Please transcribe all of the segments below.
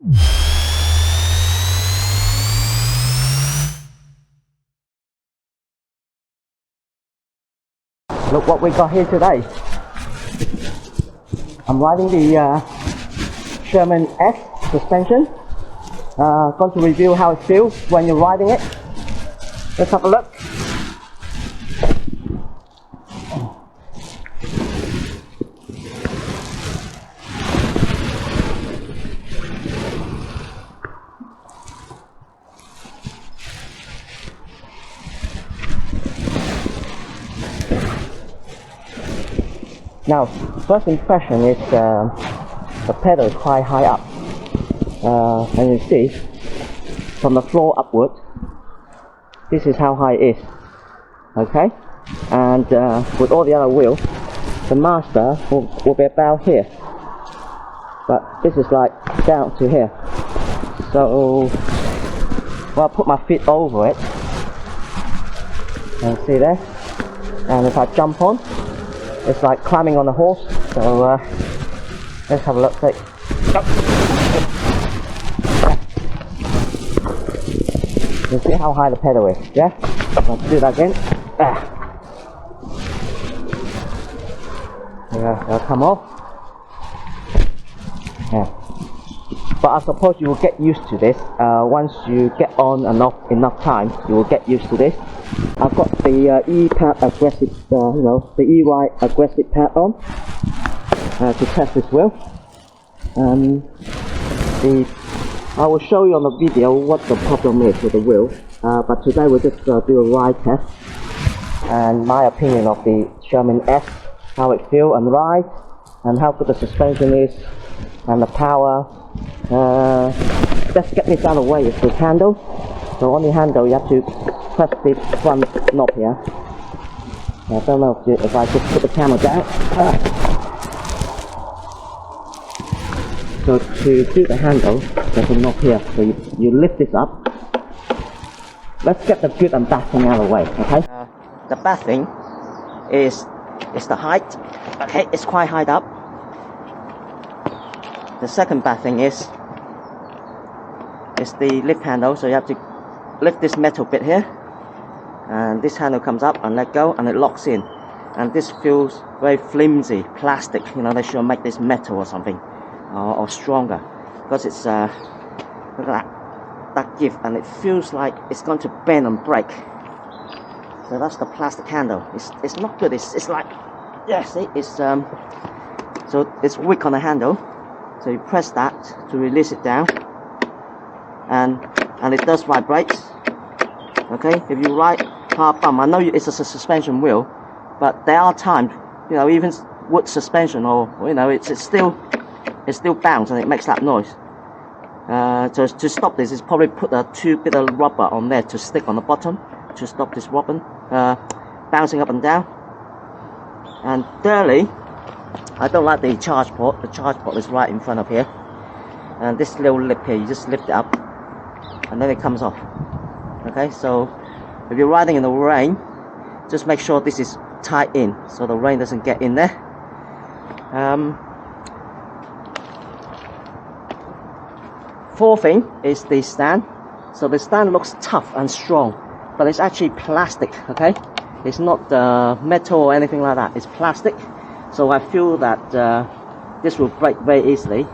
Look what we got here today. I'm riding the Sherman S suspension. Going to review how it feels when you're riding it. Let's have a look. Now, first impression is the pedal is quite high up. And you see, from the floor upward, this is how high it is. Okay? And with all the other wheels, the master will be about here. But this is like down to here. So, well, I'll put my feet over it. And see there? And if I jump on, it's like climbing on a horse. So let's have a look. You see how high the pedal is, yeah? Let's do that again. Yeah, it'll come off. Yeah. But I suppose you will get used to this. Once you get on and off enough time, you will get used to this. I've got the E-pad aggressive, the EY aggressive pad on to test this wheel. I will show you on the video what the problem is with the wheel. But today we'll just do a ride test and my opinion of the Sherman S, how it feels and rides, and how good the suspension is, and the power. Just get this out of the way is the handle. So on the handle you have to press the front knob here. I don't know if I just put the camera down. So to do the handle, there's a knob here. So you lift this up. Let's get the good and bad thing out of the way, okay? The bad thing is the height. Okay, it's quite high up. The second bad thing is the lift handle. So you have to lift this metal bit here, and this handle comes up and let go, and it locks in. And this feels very flimsy, plastic. You know, they should make this metal or something, or stronger, because it's look at that give, and it feels like it's going to bend and break. So that's the plastic handle. It's not good. It's like, yeah, see, it's so it's weak on the handle. So you press that to release it down, and it does vibrate. Okay, if you ride hard bump, I know it's a suspension wheel, but there are times, you know, even wood suspension, or you know, it's still bounce and it makes that noise. So to stop this, is probably put a 2 bit of rubber on there to stick on the bottom to stop this rubber bouncing up and down. And thirdly, I don't like the charge port. The charge port is right in front of here, and this little lip here, you just lift it up and then it comes off. Okay, so if you're riding in the rain, just make sure this is tight in so the rain doesn't get in there. Fourth thing is the stand. So the stand looks tough and strong, but it's actually plastic. Okay, it's not metal or anything like that. It's plastic. So I feel that this will break very easily.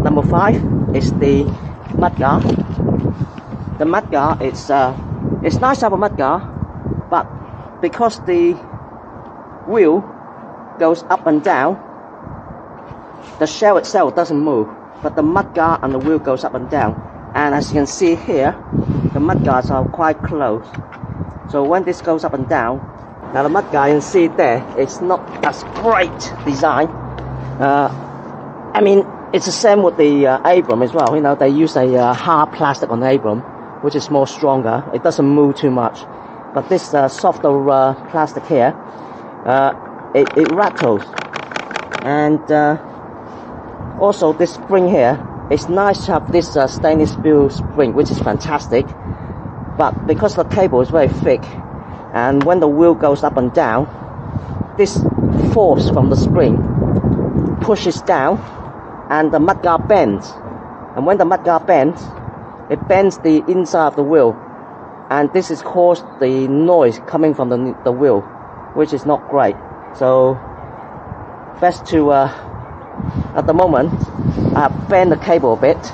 Number 5 is the mudguard. The mudguard, it's nice to have a mudguard, but because the wheel goes up and down, the shell itself doesn't move, but the mudguard and the wheel goes up and down. And as you can see here, the mudguards are quite close. So when this goes up and down, now the mudguard, you can see there, it's not as great design. I mean, it's the same with the Abram as well. You know, they use a hard plastic on the Abram, which is more stronger. It doesn't move too much. But this softer plastic here, it rattles. And also this spring here, it's nice to have this stainless steel spring, which is fantastic. But because the cable is very thick, and when the wheel goes up and down, this force from the spring pushes down and the mudguard bends. And when the mudguard bends, it bends the inside of the wheel, and this has caused the noise coming from the wheel, which is not great. So best to at the moment I have bent the cable a bit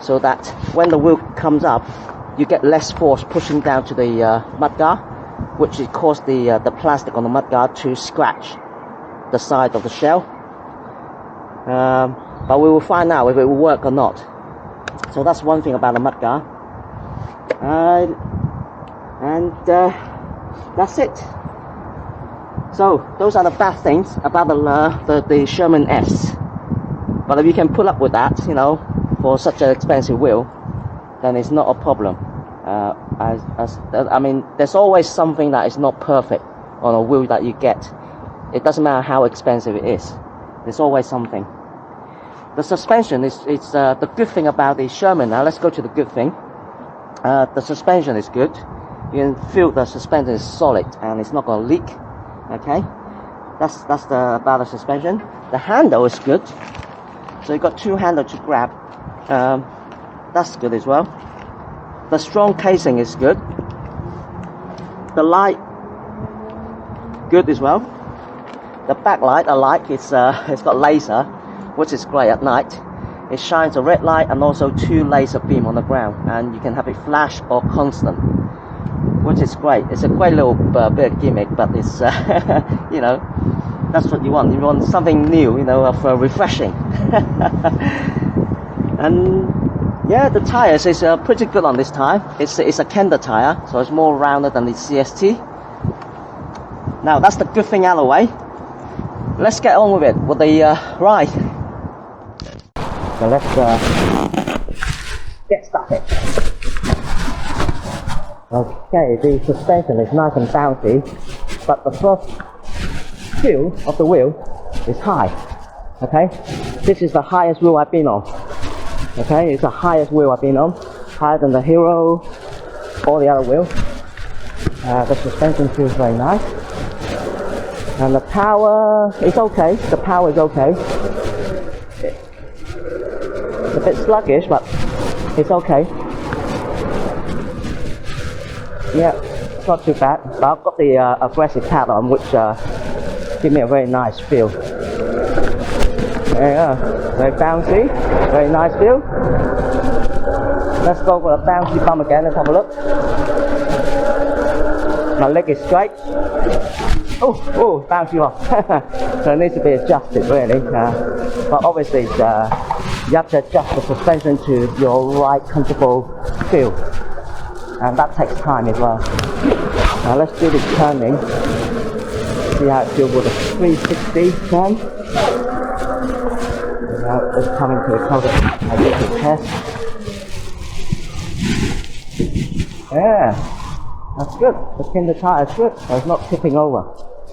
so that when the wheel comes up, you get less force pushing down to the mudguard, which it caused the plastic on the mudguard to scratch the side of the shell. But we will find out if it will work or not. So that's one thing about the mudguard. And that's it. So those are the bad things about the Sherman S. But if you can put up with that, you know, for such an expensive wheel, then it's not a problem. I mean, there's always something that is not perfect on a wheel that you get. It doesn't matter how expensive it is. There's always something. The suspension is the good thing about the Sherman. Now let's go to the good thing. The suspension is good. You can feel the suspension is solid and it's not going to leak. Okay, that's about the suspension. The handle is good. So you got two handles to grab. That's good as well. The strong casing is good. The light, good as well. The backlight I like. It's got laser, which is great at night. It shines a red light and also two laser beam on the ground, and you can have it flash or constant, which is great. It's a great little bit of gimmick, but it's you know, that's what you want. You want something new, you know, of refreshing. And yeah, the tires is pretty good on this tire. It's a Kenda tire, so it's more rounded than the CST. Now that's the good thing out of the way. Let's get on with it with the ride. So let's get started. Okay, the suspension is nice and bouncy, but the first feel of the wheel is high. Okay, this is the highest wheel I've been on. Okay, it's the highest wheel I've been on, higher than the Hero or the other wheel. The suspension feels very nice, and the power is okay. The power is okay. It's a bit sluggish, but it's okay. Yeah, it's not too bad. But I've got the aggressive pad on, which give me a very nice feel. There you go. Very bouncy, very nice feel. Let's go with a bouncy bump again. Let's have a look. My leg is straight. Oh, bouncy off. So it needs to be adjusted really. But obviously, you have to adjust the suspension to your right comfortable feel. And that takes time as well. Now let's do this turning. See how it feels with a 360 turn. Now it's coming to a closer test. Yeah, that's good. The Kenda tire is good, so it's not tipping over.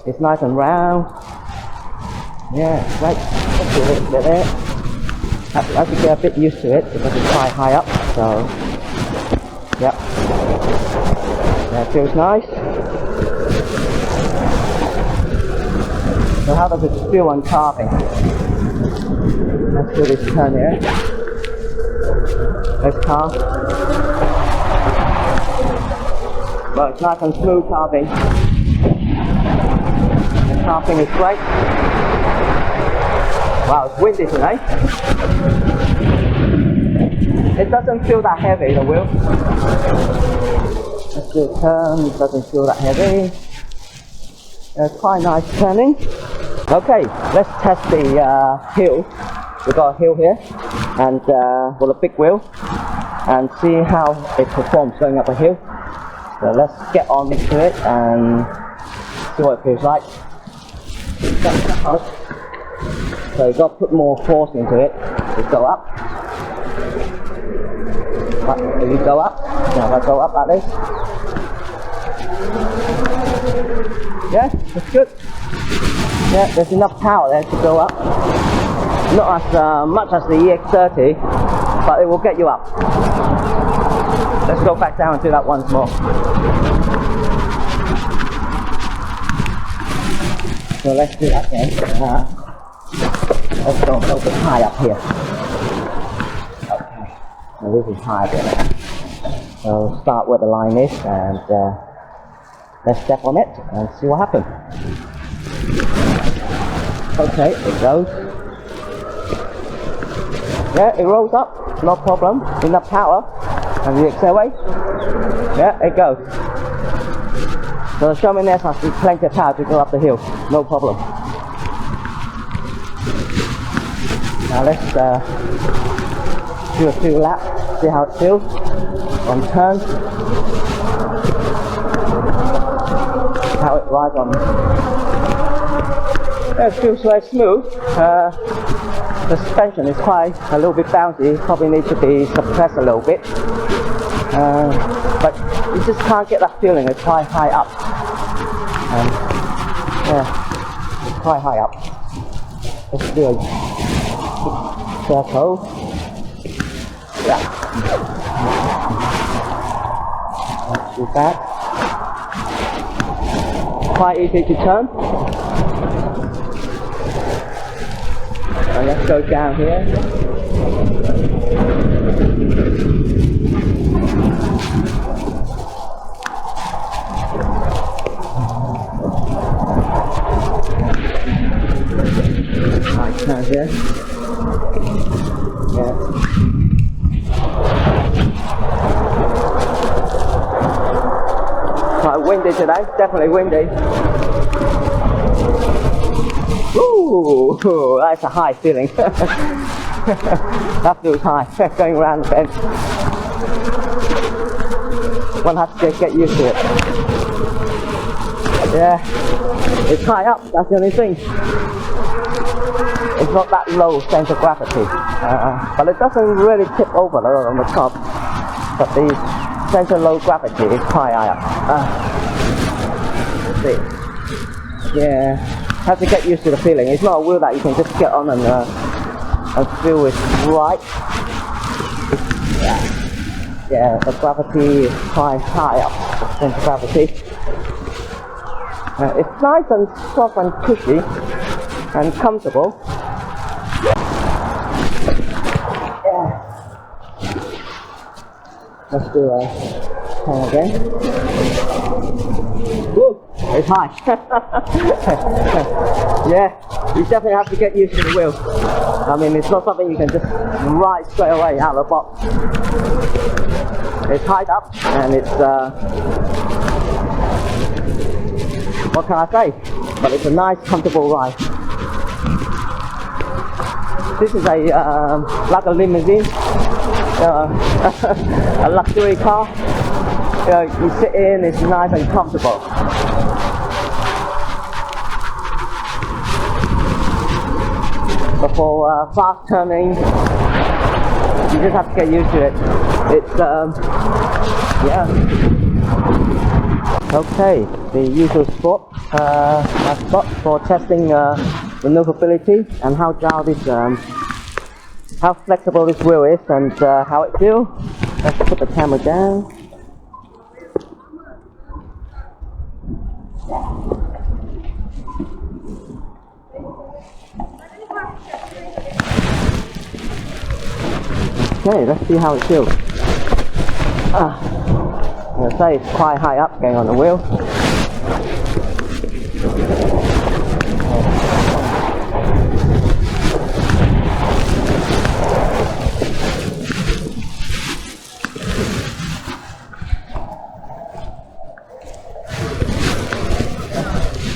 It's nice and round. Yeah, great. Let's do a little bit there. I have to get a bit used to it because it's quite high up. So, yep. That feels nice. So how does it feel on carving? Let's do this turn here. Let's carve. Well, it's nice and smooth carving. The carving is great. Wow, it's windy today. It doesn't feel that heavy, the wheel. Let's do a turn, it doesn't feel that heavy. It's quite nice turning. Okay, let's test the hill. We've got a hill here, and with a big wheel, and see how it performs going up a hill. So let's get on to it and see what it feels like. So you've got to put more force into it to go up. But if you go up, now if I go up like this, yeah, it's good. Yeah, there's enough power there to go up. Not as much as the EX30, but it will get you up. Let's go back down and do that once more. So let's do that again. Let's go a little bit high up here. Okay, so this is high there now. So start where the line is and let's step on it and see what happens. Okay, it goes. Yeah, it rolls up, no problem. Enough power. And we accelerate. Yeah, it goes. So the Sherman has plenty of power to go up the hill, no problem. Now let's do a few laps, see how it feels on turns. How it rides on. It feels very smooth. The suspension is quite a little bit bouncy, probably needs to be suppressed a little bit. But you just can't get that feeling, it's quite high up. Yeah, it's quite high up. Let's do a circle. Yeah. Let's do that. Quite easy to turn. And let's go down here. Right, turn here. Yeah. Quite windy today, definitely windy. Ooh, that's a high feeling. That feels high, going around the bend. One has to get used to it. Yeah, it's high up, that's the only thing. It's not that low sense of gravity. But it doesn't really tip over on the top. But the sense of low gravity is quite high up. Let's see. Yeah. Have to get used to the feeling. It's not a wheel that you can just get on and feel it's right. Yeah, the gravity is quite high up, the center of gravity. It's nice and soft and cushy and comfortable. Yeah. Let's do a turn again. Woo! It's high. Yeah, you definitely have to get used to the wheel. I mean, it's not something you can just ride straight away out of the box. It's high up and it's, what can I say? But it's a nice, comfortable ride. This is a, like a limousine, a luxury car. You sit in, it's nice and comfortable. But for fast turning, you just have to get used to it. It's, yeah. Okay, the usual spot for testing maneuverability and how how flexible this wheel is and how it feels. Let's put the camera down. Okay, let's see how it feels. I'm gonna say it's quite high up going on the wheel.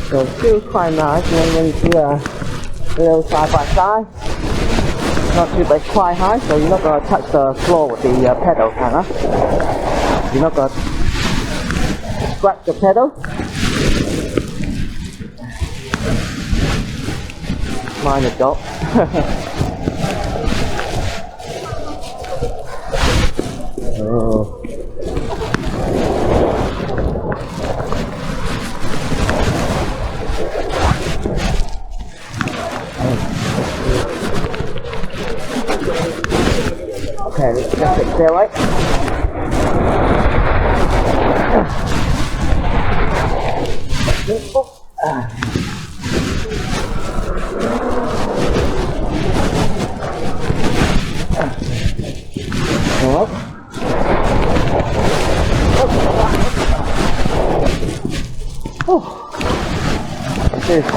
So it feels quite nice when you do a little side by side. Not too bad, quite high, so you're not going to touch the floor with the pedal, You're not going to scratch the pedal. Mind the dog. Oh. Okay, let's just accelerate.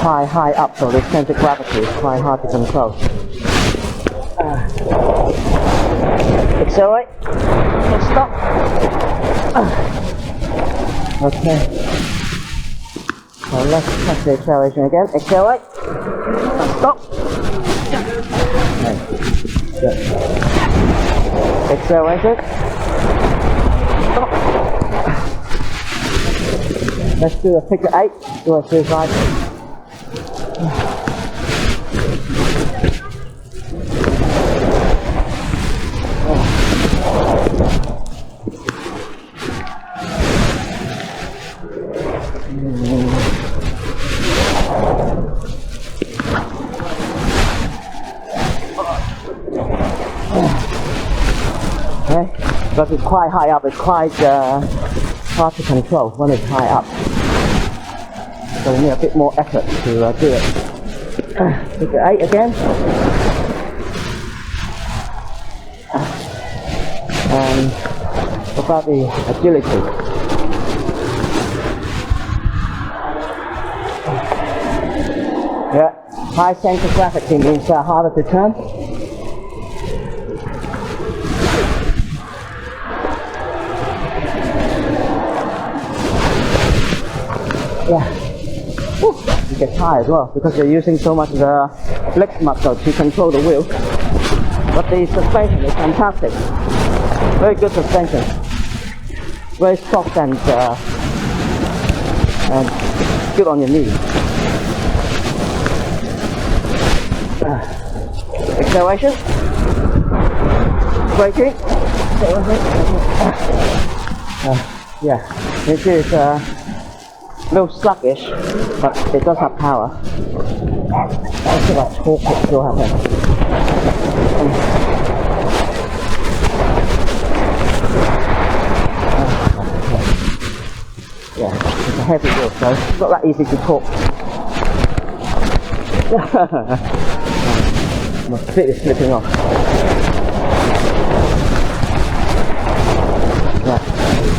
quite high up, so the center of gravity is quite hard to control. Accelerate. Stop. Okay. So let's test the acceleration again. Accelerate. Stop. Okay. Good. Acceleration. Stop. Let's do a figure 8. Do a suicide. Okay, because it's quite high up, it's quite hard to control when it's high up. So we need a bit more effort to do it. Figure 8 again. And what about the agility? Yeah, high center of gravity means harder to turn. Yeah. Whew. You get tired as well because you're using so much the flex muscle to control the wheel. But the suspension is fantastic. Very good suspension. Very soft and good on your knees. Acceleration. Braking. Yeah, this is a little sluggish, but it does have power. Let's see what torque it still happen. Yeah, it's a heavy wheel, so it's not that easy to torque. My feet is slipping off. Yeah,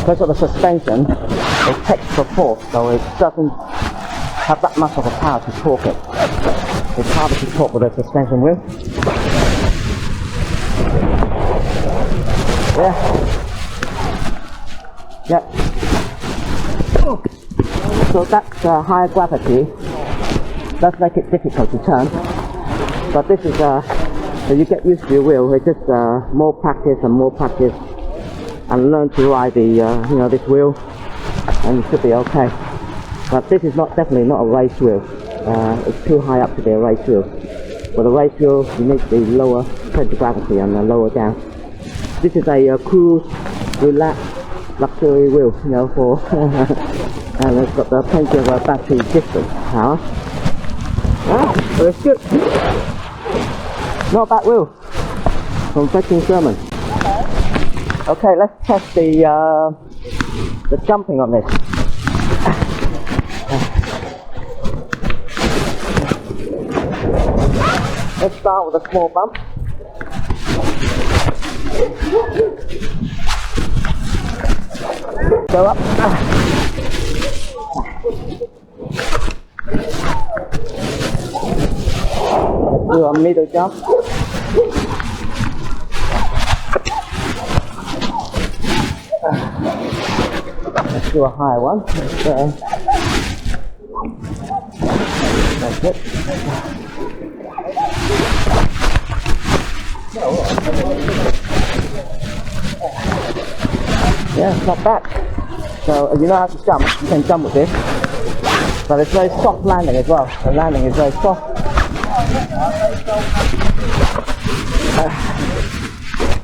because of the suspension, it takes the force, so it doesn't have that much of a power to torque it. It's harder to torque with a suspension wheel. Yeah. Yeah. So that's higher gravity. Does make it difficult to turn. But this is so you get used to your wheel. It's just more practice and more practice, and learn to ride the this wheel, and you should be okay. But this is definitely not a race wheel. It's too high up to be a race wheel. For the race wheel, you need the lower center of gravity and lower down. This is a cruise, relax, luxury wheel, for and it's got plenty of battery distance power. So it's good. Not a bad wheel from fetching Sherman. Okay, let's test the jumping on this. Let's start with a small bump. Go up. Let's do a middle jump. Let's do a higher one. That's it. Yeah, it's not bad. So you know how to jump, you can jump with this. But it's very soft landing as well. The landing is very soft.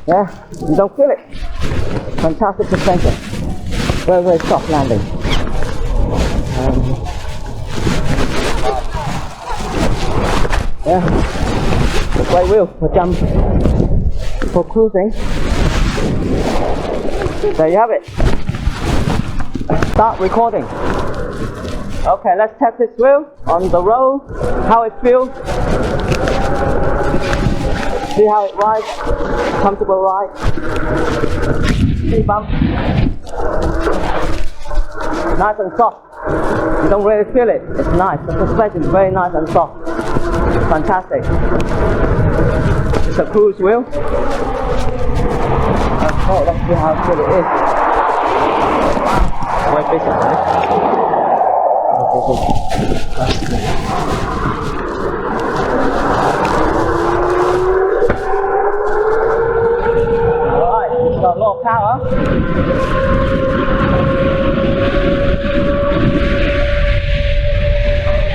Yeah, you don't feel it. Fantastic suspension. Very, very soft landing. Yeah, it's a great wheel for jump, for cruising. There you have it. Start recording. Okay, let's test this wheel on the road, how it feels. See how it rides. Comfortable ride. Speed bump. Nice and soft. You don't really feel it. It's nice. The suspension is very nice and soft. Fantastic. It's a cruise wheel. Okay, let's see how good it is. Quite basic, right? Alright, it's got a lot of power.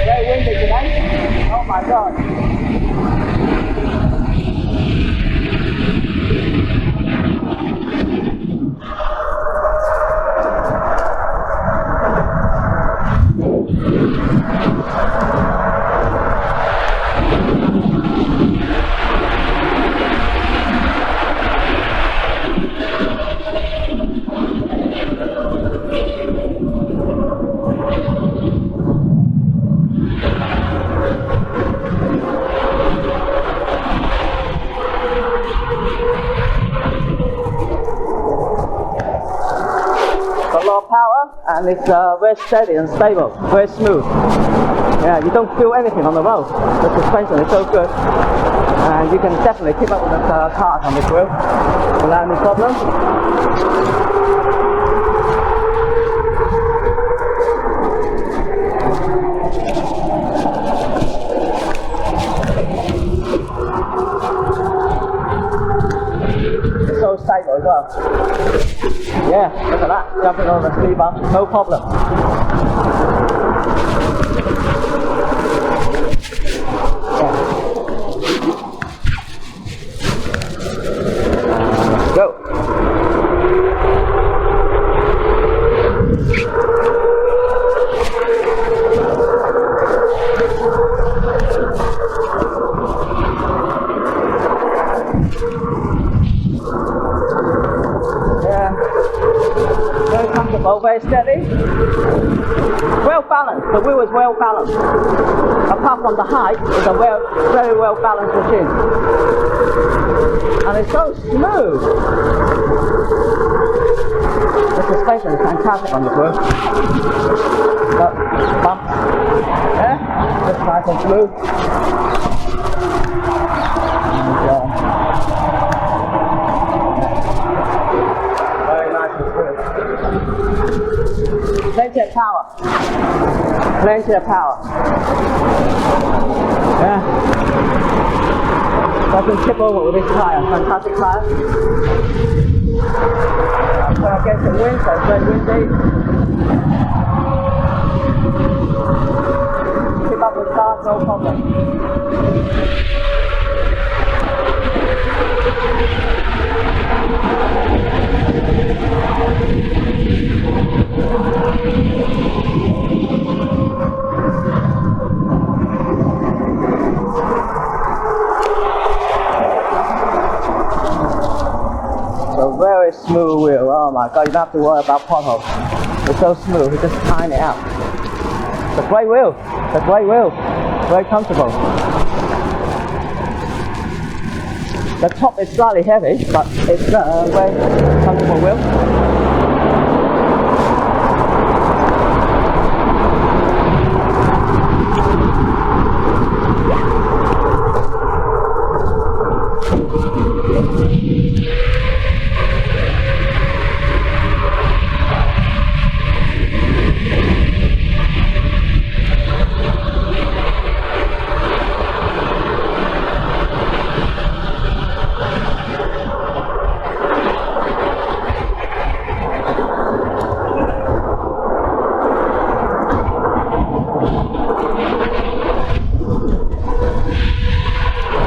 Very windy today. Oh my god. A lot of power, and it's very steady and stable, very smooth. Yeah, you don't feel anything on the road. The suspension is so good, and you can definitely keep up with the cars on this wheel without any problem. It's so stable as well. Yeah, look at that, jumping over the speed bump, no problem. Yeah. Go. Very comfortable, very steady, well balanced. The wheel is well balanced. Apart from the height, it's a very well balanced machine, and it's so smooth. The suspension is fantastic on this wheel. Got bumps, yeah, just nice and smooth. And, plenty of power. Plenty of power. Yeah. Doesn't tip over with this tire. Fantastic tire. Going against the wind, so it's very windy. Keep up with cars, no problem. So very smooth wheel. Oh my god, you don't have to worry about potholes. It's so smooth, you just time it out. It's a great wheel. It's a great wheel. Very comfortable. The top is slightly heavy, but it's a very comfortable wheel.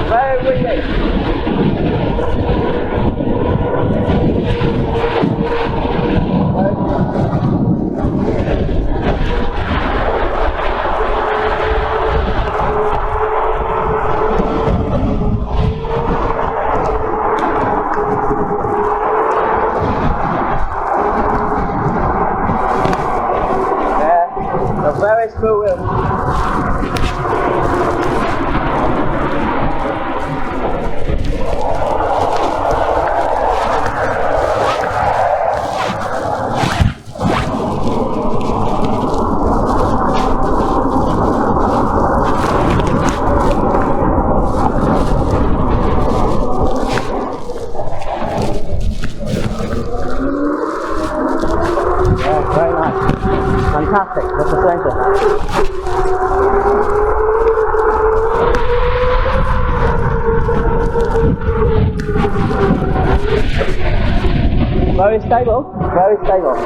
Very windy. Very stable, very stable.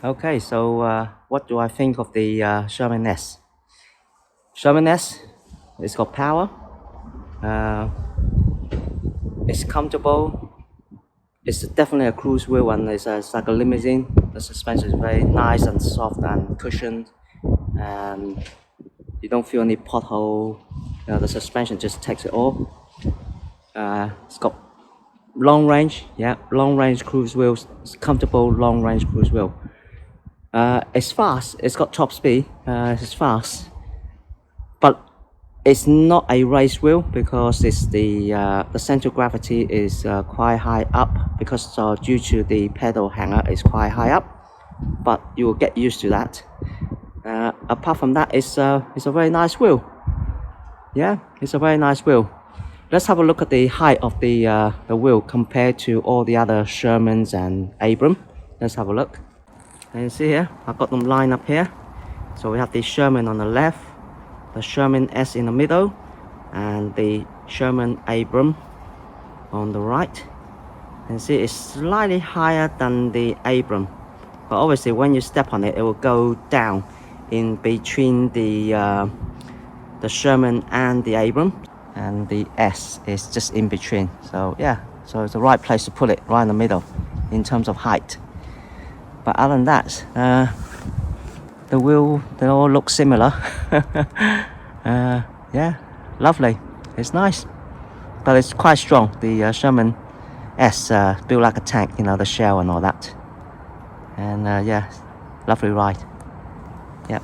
Okay, so what do I think of the Sherman S? Sherman S, it's got power, it's comfortable, it's definitely a cruise wheel, and it's like a limousine. The suspension is very nice and soft and cushioned, and you don't feel any pothole. The suspension just takes it all. It's got long range, yeah, long range cruise wheels. It's comfortable long range cruise wheel. It's fast. It's got top speed. It's fast, but it's not a race wheel because it's the center of gravity is quite high up, because due to the pedal hanger is quite high up. But you will get used to that. Apart from that, it's a very nice wheel. Yeah, it's a very nice wheel. Let's have a look at the height of the wheel compared to all the other Shermans and Abram. Let's have a look. And you see here, I've got them lined up here. So we have the Sherman on the left, the Sherman S in the middle, and the Sherman Abram on the right. And see, it's slightly higher than the Abram, but obviously when you step on it, it will go down in between the Sherman and the Abram, and the S is just in between. So yeah, so it's the right place to put it, right in the middle in terms of height. But other than that, the wheel, they all look similar. Yeah, lovely. It's nice, but it's quite strong. The Sherman S built like a tank, you know, the shell and all that. And yeah, lovely ride. Yeah.